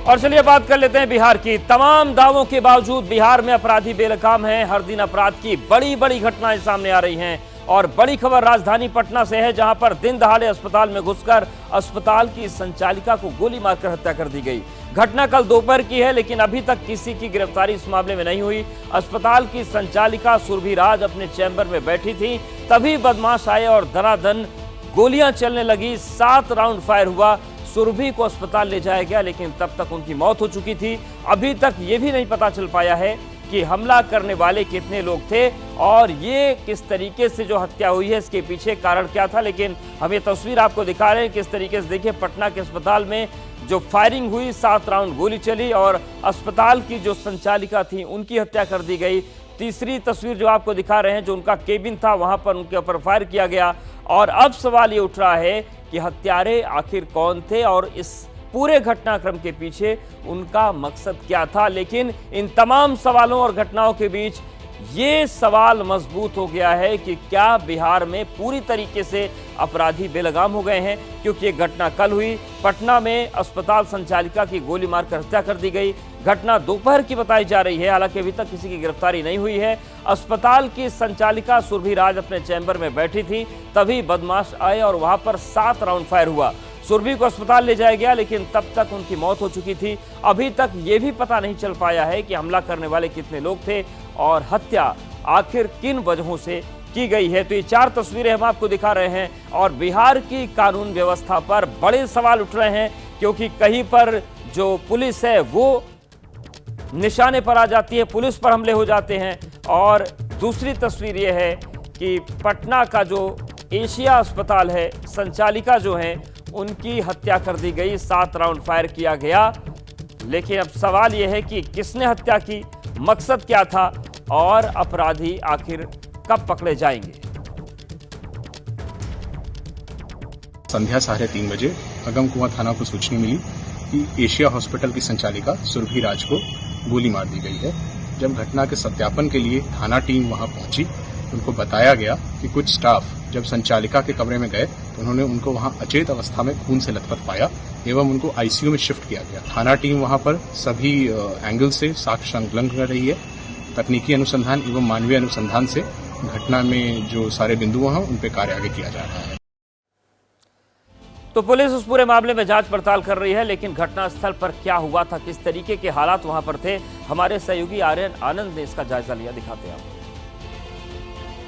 और चलिए बात कर लेते हैं बिहार की। तमाम दावों के बावजूद बिहार में अपराधी बेलगाम हैं। हर दिन अपराध की बड़ी बड़ी घटनाएं सामने आ रही हैं और बड़ी खबर राजधानी पटना से है, जहां पर दिन दहाड़े अस्पताल में घुसकर अस्पताल की संचालिका को गोली मारकर हत्या कर दी गई। घटना कल दोपहर की है, लेकिन अभी तक किसी की गिरफ्तारी इस मामले में नहीं हुई। अस्पताल की संचालिका सुरभि राज अपने चैम्बर में बैठी थी, तभी बदमाश आए और धनाधन गोलियां चलने लगी। 7 राउंड फायर हुआ। सुरभि को अस्पताल ले जाया गया, लेकिन तब तक उनकी मौत हो चुकी थी। अभी तक ये भी नहीं पता चल पाया है कि हमला करने वाले कितने लोग थे और ये किस तरीके से जो हत्या हुई है इसके पीछे कारण क्या था। लेकिन हम ये तस्वीर आपको दिखा रहे हैं किस तरीके से। देखिए, पटना के अस्पताल में जो फायरिंग हुई, 7 राउंड गोली चली और अस्पताल की जो संचालिका थी उनकी हत्या कर दी गई। तीसरी तस्वीर जो आपको दिखा रहे हैं, जो उनका केबिन था वहां पर उनके ऊपर फायर किया गया। और अब सवाल ये उठ रहा है कि हत्यारे आखिर कौन थे और इस पूरे घटनाक्रम के पीछे उनका मकसद क्या था। लेकिन इन तमाम सवालों और घटनाओं के बीच ये सवाल मजबूत हो गया है कि क्या बिहार में पूरी तरीके से अपराधी बेलगाम हो गए हैं, क्योंकि ये घटना कल हुई। पटना में अस्पताल संचालिका की गोली मारकर हत्या कर दी गई। घटना दोपहर की बताई जा रही है, हालांकि अभी तक किसी की गिरफ्तारी नहीं हुई है। अस्पताल की संचालिका सुरभि राज अपने चैम्बर में बैठी थी, तभी बदमाश आए और वहां पर 7 राउंड फायर हुआ। सुरभि को अस्पताल ले जाया गया, लेकिन तब तक उनकी मौत हो चुकी थी। अभी तक ये भी पता नहीं चल पाया है कि हमला करने वाले कितने लोग थे और हत्या आखिर किन वजहों से की गई है। तो ये 4 तस्वीरें हम आपको दिखा रहे हैं और बिहार की कानून व्यवस्था पर बड़े सवाल उठ रहे हैं, क्योंकि कहीं पर जो पुलिस है वो निशाने पर आ जाती है, पुलिस पर हमले हो जाते हैं। और दूसरी तस्वीर ये है कि पटना का जो एशिया अस्पताल है, संचालिका जो है उनकी हत्या कर दी गई, 7 राउंड फायर किया गया। लेकिन अब सवाल यह है कि किसने हत्या की, मकसद क्या था और अपराधी आखिर कब पकड़े जाएंगे। संध्या 3:30 बजे अगमकुआं थाना को सूचना मिली कि एशिया हॉस्पिटल की संचालिका सुरभि राज को गोली मार दी गई है। जब घटना के सत्यापन के लिए थाना टीम वहां पहुंची, उनको बताया गया कि कुछ स्टाफ जब संचालिका के कमरे में गए तो उन्होंने उनको वहां अचेत अवस्था में खून से लथपथ पाया एवं उनको आईसीयू में शिफ्ट किया गया। थाना टीम वहां पर सभी एंगल से साक्ष्य संकलन कर रही है। तकनीकी अनुसंधान एवं मानवीय अनुसंधान से घटना में जो सारे बिंदु हैं उन पर कार्य आगे किया जा रहा है। तो पुलिस उस पूरे मामले में जांच पड़ताल कर रही है, लेकिन घटनास्थल पर क्या हुआ था, किस तरीके के हालात वहां पर थे, हमारे सहयोगी आर्यन आनंद ने इसका जायजा लिया। दिखाते हैं आपको।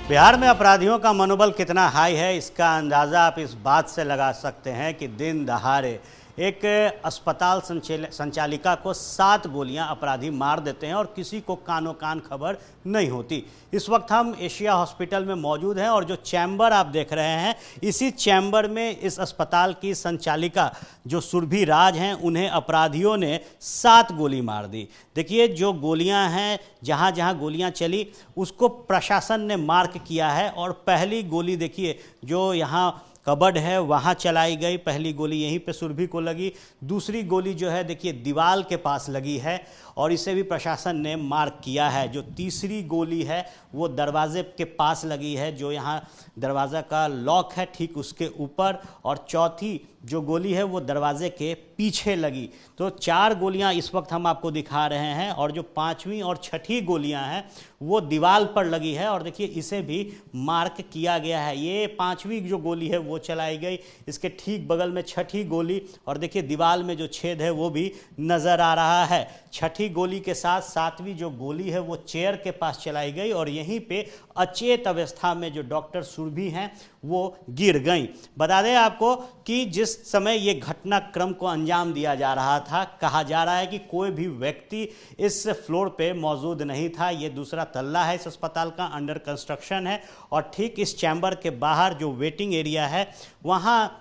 बिहार में अपराधियों का मनोबल कितना हाई है, इसका अंदाज़ा आप इस बात से लगा सकते हैं कि दिन दहाड़े एक अस्पताल संचालिका को 7 गोलियां अपराधी मार देते हैं और किसी को कानो कान खबर नहीं होती। इस वक्त हम एशिया हॉस्पिटल में मौजूद हैं और जो चैम्बर आप देख रहे हैं, इसी चैम्बर में इस अस्पताल की संचालिका जो सुरभि राज हैं, उन्हें अपराधियों ने 7 गोली मार दी। देखिए, जो गोलियां हैं, जहां जहां गोलियां चली उसको प्रशासन ने मार्क किया है। और पहली गोली देखिए जो यहाँ कबर्ड है वहाँ चलाई गई, पहली गोली यहीं पे सुरभि को लगी। दूसरी गोली जो है देखिए दीवार के पास लगी है और इसे भी प्रशासन ने मार्क किया है। जो तीसरी गोली है वो दरवाजे के पास लगी है, जो यहाँ दरवाज़ा का लॉक है ठीक उसके ऊपर। और चौथी जो गोली है वो दरवाजे के पीछे लगी। तो 4 गोलियां इस वक्त हम आपको दिखा रहे हैं और जो 5वीं और 6ठी गोलियां हैं वो दीवार पर लगी है और देखिए इसे भी मार्क किया गया है। ये 5वीं जो गोली है वो चलाई गई, इसके ठीक बगल में 6ठी गोली और देखिए दीवार में जो छेद है वो भी नज़र आ रहा है। 6ठी गोली के साथ 7वीं जो गोली है वो चेयर के पास चलाई गई और यहीं पे अचेत अवस्था में जो डॉक्टर सुरभि हैं वो गिर गई। बता दें आपको कि जिस समय ये घटनाक्रम को अंजाम दिया जा रहा था, कहा जा रहा है कि कोई भी व्यक्ति इस फ्लोर पे मौजूद नहीं था। ये दूसरा तल्ला है इस अस्पताल का, अंडर कंस्ट्रक्शन है और ठीक इस चैम्बर के बाहर जो वेटिंग एरिया है वहाँ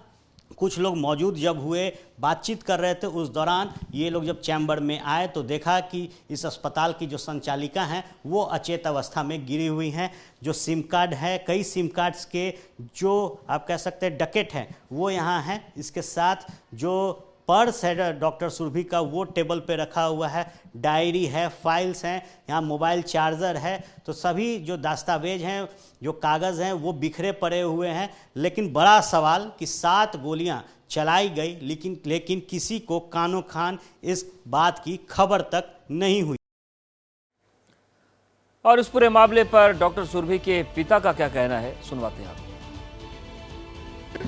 कुछ लोग मौजूद जब हुए, बातचीत कर रहे थे। उस दौरान ये लोग जब चैम्बर में आए तो देखा कि इस अस्पताल की जो संचालिका हैं वो अचेत अवस्था में गिरी हुई हैं। जो सिम कार्ड है, कई सिम कार्ड्स के जो आप कह सकते हैं डकेट हैं वो यहाँ हैं। इसके साथ जो पर्स है डॉक्टर सुरभि का, वो टेबल पे रखा हुआ है, डायरी है, फाइल्स हैं, यहाँ मोबाइल चार्जर है। तो सभी जो दस्तावेज हैं, जो कागज़ हैं, वो बिखरे पड़े हुए हैं। लेकिन बड़ा सवाल कि 7 गोलियां चलाई गई, लेकिन किसी को कानो खान इस बात की खबर तक नहीं हुई। और इस पूरे मामले पर डॉक्टर सुरभि के पिता का क्या कहना है, सुनवाते हैं आप।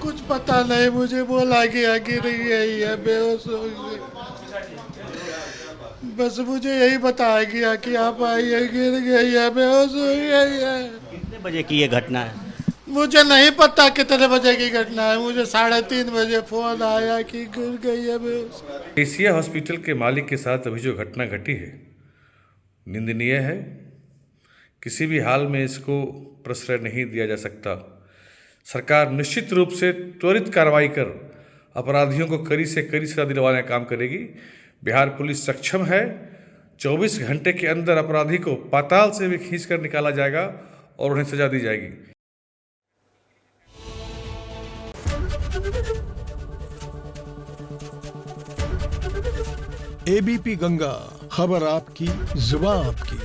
कुछ पता नहीं, मुझे बोला गया गिर गई है, बेहोश हो गई। बस मुझे यही बताया गया कि आप आइए, गिर गई है, बेहोश हो गई है। कितने बजे की ये घटना है? मुझे नहीं पता कितने बजे की घटना है, मुझे 3:30 बजे फोन आया कि गिर गई है, बेहोश। एशिया हॉस्पिटल के मालिक के साथ अभी जो घटना घटी है निंदनीय है। किसी भी हाल में इसको प्रश्रय नहीं दिया जा सकता। सरकार निश्चित रूप से त्वरित कार्रवाई कर अपराधियों को कड़ी से कड़ी सजा दिलवाने का काम करेगी। बिहार पुलिस सक्षम है। 24 घंटे के अंदर अपराधी को पाताल से भी खींच कर निकाला जाएगा और उन्हें सजा दी जाएगी। एबीपी गंगा, खबर आपकी, जुबान आपकी।